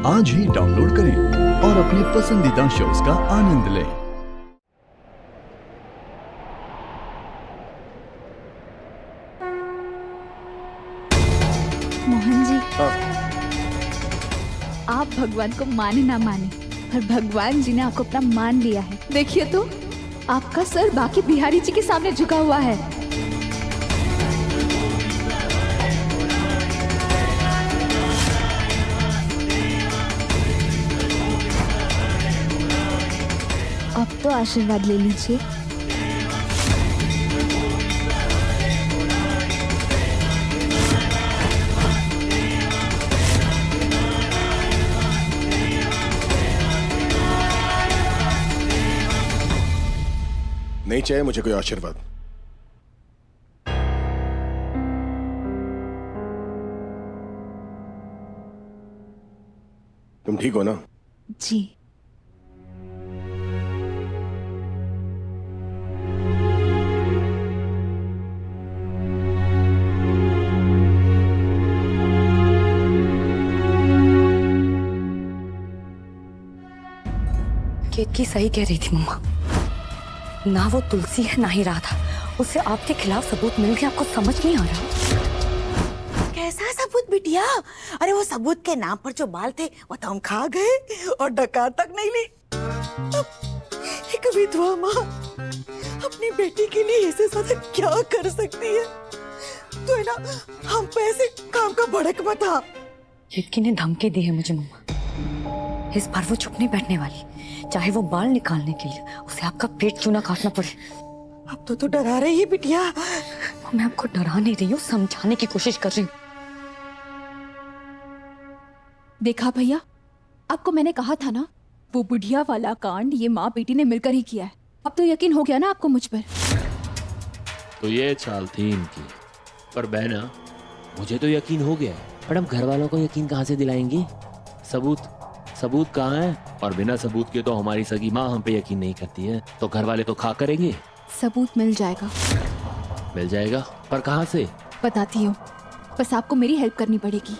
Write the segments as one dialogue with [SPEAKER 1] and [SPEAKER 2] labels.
[SPEAKER 1] आज ही डाउनलोड करें और अपने पसंदीदा शोज का आनंद लें।
[SPEAKER 2] मोहन जी, आप भगवान को माने ना माने, पर भगवान जी ने आपको अपना मान लिया है। देखिए तो, आपका सर बाकी बिहारी जी के सामने झुका हुआ है। अब तो आशीर्वाद ले लीजिए।
[SPEAKER 3] नहीं चाहिए मुझे कोई आशीर्वाद। तुम ठीक हो ना?
[SPEAKER 2] जी।
[SPEAKER 4] केतकी सही कह रही थी मम्मा। ना वो तुलसी है ना ही राधा। उसे आपके खिलाफ सबूत मिल गया, आपको समझ नहीं आ रहा?
[SPEAKER 5] कैसा सबूत बिटिया? अरे वो सबूत के नाम पर जो बाल थे वो तो हम खा गए और डकार तक नहीं ली। एक विधवा माँ अपनी बेटी के लिए इससे ज्यादा क्या कर सकती है? तो है ना, हम पे ऐसे काम का भड़क मत आ।
[SPEAKER 4] केतकी ने धमकी दी है मुझे मम्मा। इस बार वो चुप नहीं बैठने वाली, चाहे वो बाल निकालने के लिए उसे आपका पेट चूना काटना पड़े।
[SPEAKER 5] अब तो डरा रही है बिटिया।
[SPEAKER 4] मैं आपको डरा नहीं रही हूँ, समझाने की कोशिश कर रही हूँ।
[SPEAKER 2] देखा भैया, आपको मैंने कहा था ना, वो बुढ़िया वाला कांड ये माँ बेटी ने मिलकर ही किया है। अब तो यकीन हो गया ना आपको मुझ पर।
[SPEAKER 6] तो ये चाल थी इनकी। पर बहना, मुझे तो यकीन हो गया, पर हम घर वालों को यकीन कहाँ से दिलाएंगी? सबूत कहाँ है? और बिना सबूत के तो हमारी सगी माँ हम पे यकीन नहीं करती है, तो घर वाले तो खा करेंगे।
[SPEAKER 2] सबूत मिल जाएगा।
[SPEAKER 6] मिल जाएगा? पर कहाँ से?
[SPEAKER 2] बताती हूँ, बस आपको मेरी हेल्प करनी पड़ेगी।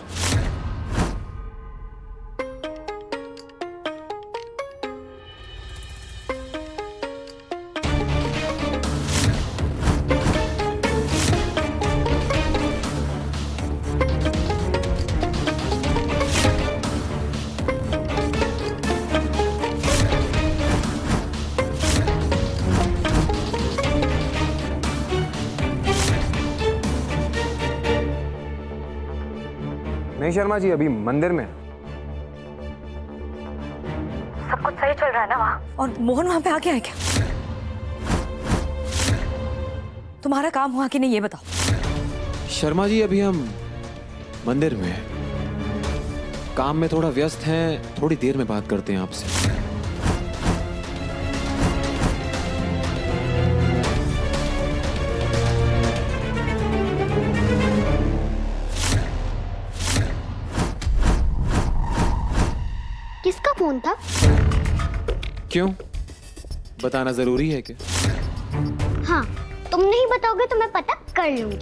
[SPEAKER 7] नहीं शर्मा जी, अभी मंदिर में।
[SPEAKER 4] सब कुछ सही चल रहा है ना वहाँ? और मोहन वहाँ पे आ गया है क्या? तुम्हारा काम हुआ कि नहीं ये बताओ।
[SPEAKER 7] शर्मा जी, अभी हम मंदिर में हैं। काम में थोड़ा व्यस्त हैं, थोड़ी देर में बात करते हैं आपसे।
[SPEAKER 8] किसका फोन था?
[SPEAKER 7] क्यों, बताना जरूरी है क्या?
[SPEAKER 8] हाँ, तुम नहीं बताओगे तो मैं पता कर लूंगी।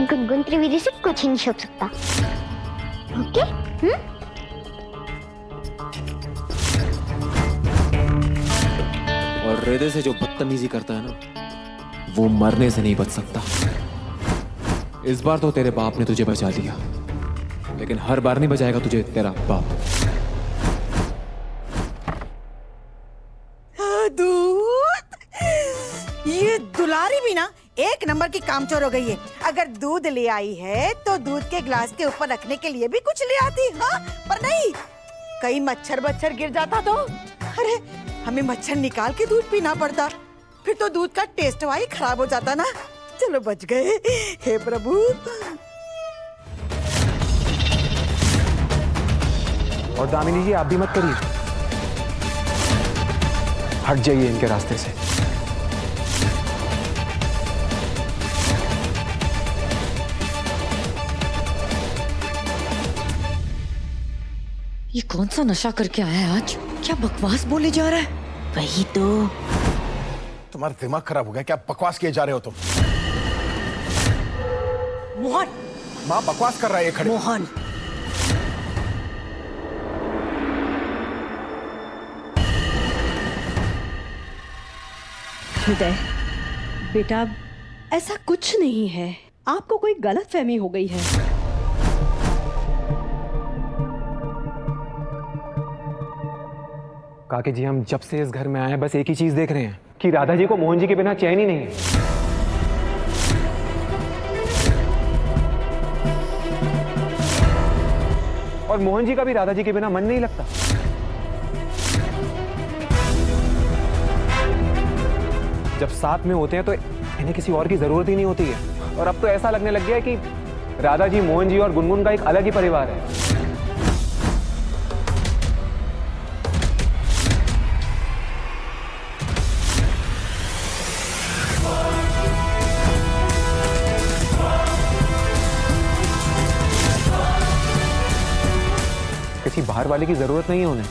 [SPEAKER 8] गुनगुन त्रिवेदी से कुछ नहीं छुप सकता। ओके?
[SPEAKER 7] और हृदय से जो बदतमीजी करता है ना, वो मरने से नहीं बच सकता। इस बार तो तेरे बाप ने तुझे बचा लिया, लेकिन हर बार नहीं बचाएगा तुझे तेरा बाप।
[SPEAKER 5] दूध, ये दुलारी भी ना एक नंबर की कामचोर हो गई है। अगर दूध ले आई है तो दूध के ग्लास के ऊपर रखने के लिए भी कुछ ले आती। हाँ, पर नहीं, कहीं मच्छर गिर जाता तो। अरे, हमें मच्छर निकाल के दूध पीना पड़ता, फिर तो दूध का टेस्ट वाही खराब हो जाता ना। चलो बच गए, हे प्रभु।
[SPEAKER 7] और दामिनी जी, आप भी मत करिए, हट जाइए इनके रास्ते से।
[SPEAKER 4] ये कौन सा नशा करके आया है आज? क्या बकवास बोले जा रहा है?
[SPEAKER 5] वही तो।
[SPEAKER 3] तुम्हारा दिमाग खराब हो गया क्या? बकवास किए जा रहे हो तुम।
[SPEAKER 5] मोहन,
[SPEAKER 3] माँ बकवास कर रहा है ये खड़े।
[SPEAKER 5] मोहन,
[SPEAKER 9] हृदय, बेटा ऐसा कुछ नहीं है, आपको कोई गलतफहमी हो गई है।
[SPEAKER 7] काके जी, हम जब से इस घर में आए हैं बस एक ही चीज देख रहे हैं कि राधा जी को मोहन जी के बिना चैन ही नहीं है। और मोहन जी का भी राधा जी के बिना मन नहीं लगता। जब साथ में होते हैं तो इन्हें किसी और की जरूरत ही नहीं होती है। और अब तो ऐसा लगने लग गया है कि राधा जी, मोहन जी और गुनगुन का एक अलग ही परिवार है। किसी बाहर वाले की जरूरत नहीं है उन्हें।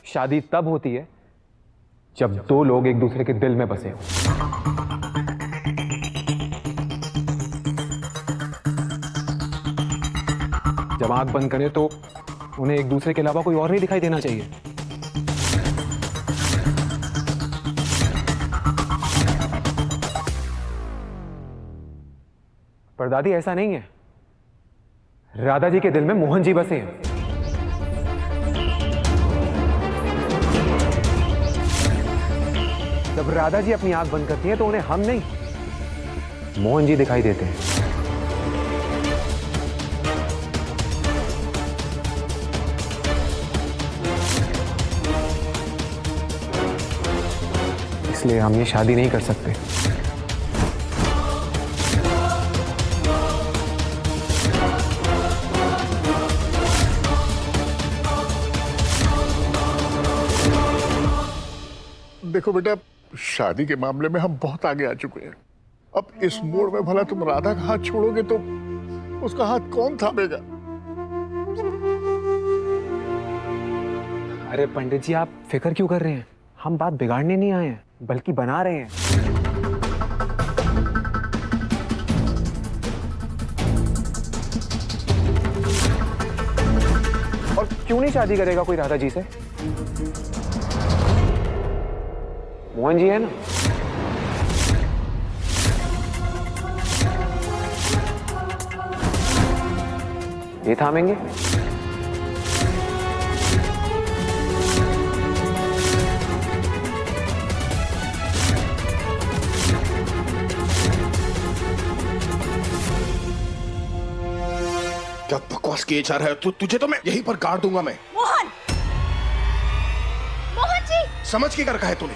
[SPEAKER 7] शादी तब होती है जब दो लोग एक दूसरे के दिल में बसे हो। जब आंख बंद करें तो उन्हें एक दूसरे के अलावा कोई और नहीं दिखाई देना चाहिए। पर दादी, ऐसा नहीं है। राधा जी के दिल में मोहन जी बसे हैं। जब राधा जी अपनी आंख बंद करती हैं तो उन्हें हम नहीं, मोहन जी दिखाई देते हैं। इसलिए हम ये शादी नहीं कर सकते।
[SPEAKER 3] देखो बेटा, शादी के मामले में हम बहुत आगे आ चुके हैं। अब इस मोड़ में भला तुम राधा का हाथ छोड़ोगे तो उसका हाथ कौन थामेगा?
[SPEAKER 7] अरे पंडित जी, आप फिक्र क्यों कर रहे हैं? हम बात बिगाड़ने नहीं आए हैं, बल्कि बना रहे हैं। और क्यों नहीं शादी करेगा कोई राधा जी से? मोहन जी है ना। ये थामेंगे।
[SPEAKER 3] क्या बकवास किए जा रहा है? तुझे तो मैं यहीं पर गाड़ दूंगा मैं।
[SPEAKER 2] मोहन, मोहन जी,
[SPEAKER 3] समझ के कर कहा है तूने?